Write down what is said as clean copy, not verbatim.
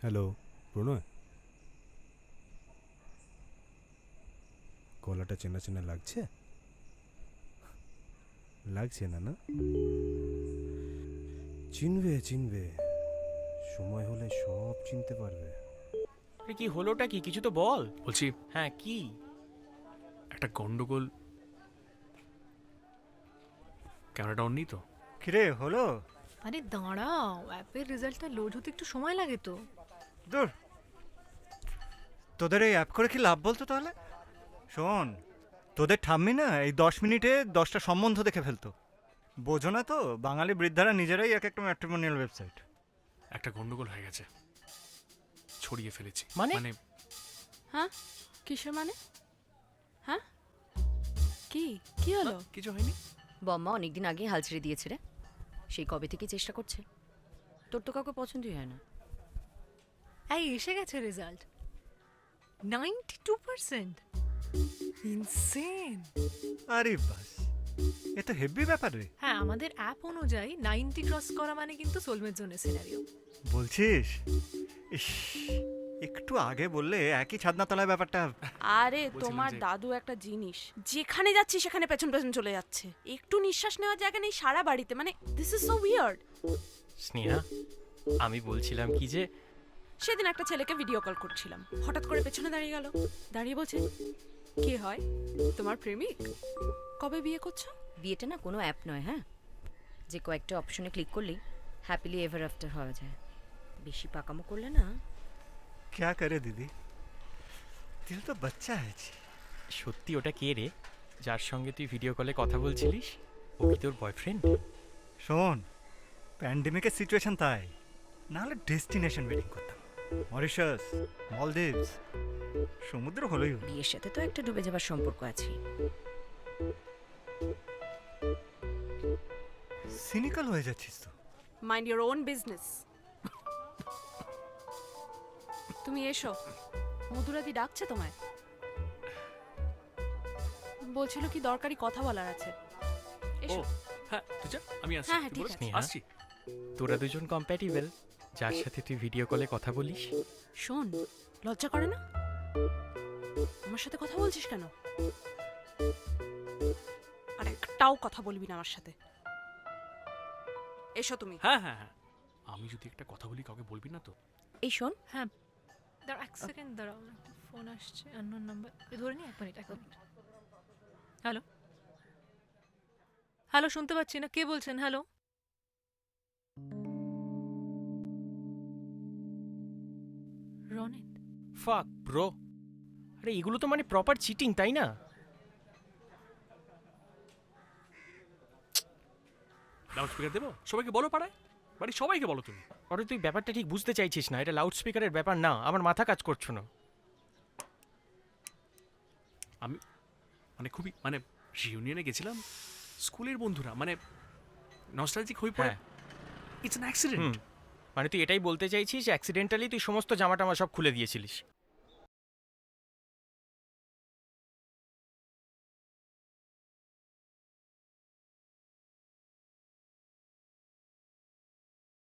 Hello, প্রণয়। গলাটা চেনা চেনা লাগছে। লাগছে না না? চিনবে চিনবে, সময় হলে সব চিনতে পারবে। আরে কি হলোটা কি, কিছু তো বল। বলছি হ্যাঁ কি? একটা গন্ডগোল। ক্যামেরাটা অন নেই তো? কিরে হলো? আরে দাঁড়াও, অ্যাপের রেজাল্টটা লোড হতে একটু সময় লাগে তো। দূর, তোদের এই অ্যাপ করে কি লাভ বলতো তাহলে? শোন, তোদের ঠাম্মি না এই 10 মিনিটে 10টা সম্বন্ধ দেখে ফেলতো। বোঝো না তো, বাঙালি বৃদ্ধারা নিজেরাই এক একটা ম্যাট্রিমোনিয়াল ওয়েবসাইট। একটা গন্ডগোল হয়ে গেছে, ছড়িয়ে ফেলেছি। মানে? হ্যাঁ, কিসের মানে? হ্যাঁ, কি কি হলো? কিছু হয়নি। বম্মা অনেকদিন আগেই হাল ছেড়ে দিয়েছে রে। সেই কবে থেকে চেষ্টা করছে। তোর তো কাউকে পছন্দই হয় না। এই এসে গেছে রেজাল্ট, 92%। ইনসেন। আরে বাস, এ তো হেভি ব্যাপার রে। হ্যাঁ, আমাদের অ্যাপ অনুযায়ী 90 ক্রস করা মানে কিন্তু সোলমেট জোনের সিনারিও। বলছিস? ইস, একটু আগে বললে একই ছাদনা তলায় ব্যাপারটা। আরে বলছিলাম তোমার যে- দাদু একটা জিনিস, যেখানে যাচ্ছি সেখানে পেছন পেছন চলে যাচ্ছে। একটু নিঃশ্বাস নেওয়ার জায়গা নেই সারা বাড়িতে, মানে this is so weird. Sneha, আমি বলছিলাম কি যে সেদিন একটা ছেলেকে ভিডিও কল করছিলাম, হঠাৎ করে পেছনে দাঁড়িয়ে গেল, দাঁড়িয়ে বলছে, কে হয় তোমার প্রেমিক, কবে বিয়ে করছো? বিয়েটা না কোনো অ্যাপ নয়, হ্যাঁ, যে কয়েকটা অপশনে ক্লিক করলেই হ্যাপিলি এভার আফটার হওয়া যায়। বেশি পাকামো করলে না। क्या करे दीदी, दिल तो बच्चा है जी। সত্যি ওটা কে রে, যার সঙ্গে তুই ভিডিও কলে কথা বলছিলিস? ও কি তোর বয়ফ্রেন্ড? শোন, প্যান্ডেমিকের সিচুয়েশন তাই, নাহলে ডেস্টিনেশন ওয়েডিং করতাম। মরিশাস, মলদ্বীপস, সমুদ্র হলোই হলো। বিয়ের সাথে তো একটা ডুবে যাবার সম্পর্ক আছে। সিনিক্যাল হয়ে যাচ্ছিস তো। Mind your own business. তুমি এসো, মধুরাদি ডাকছে তোমায়, বলছিল কি দরকারি কথা বলার আছে। ও এসো। হ্যাঁ, তুই যা, আমি আসছি। হ্যাঁ, হ্যাঁ, তুই ঠিক বলিস? আছে। আসছি। তোরা দুজন কম্প্যাটিবল, যার সাথে তুই ভিডিও কলে কথা বলিস। শোন, লজ্জা করে না? আমার সাথে কথা বলছিস কেন? আর একটাও কথা বলবি না আমার সাথে। এসো তুমি। হ্যাঁ হ্যাঁ হ্যাঁ, আমি যদি একটা কথা বলি কাউকে বলবি না তো? এই শোন, হ্যাঁ, দাঁড়া এক সেকেন্ড, দাঁড়াও, আমার একটা ফোন আসছে, আননোন নাম্বার। ধরে নি, এক মিনিট। হ্যালো হ্যালো, শুনতে পাচ্ছি না, কে বলছেন? হ্যালো। রনিত? ফাক ব্রো, আরে এগুলো তো মানে প্রপার চিটিং, তাই না? লাউড স্পিকার দেবো? সবাইকে বলো, পাড়ায় বাড়ি সবাইকে বলো তুমি। আরে তুই ব্যাপারটা ঠিক বুঝতে চাইছিস না, এটা লাউড স্পিকারের ব্যাপার না, আমার মাথা কাজ করছো না। আমি মানে খুবই মানে রিউনিয়নে গেছিলাম, স্কুলের বন্ধুরা, মানে নস্টালজিক হয়ে পড়ে। হ্যাঁ। It's an accident. মানে তুই এটাই বলতে চাইছিস অ্যাক্সিডেন্টালি তুই সমস্ত জামা টামা সব খুলে দিয়েছিলিস?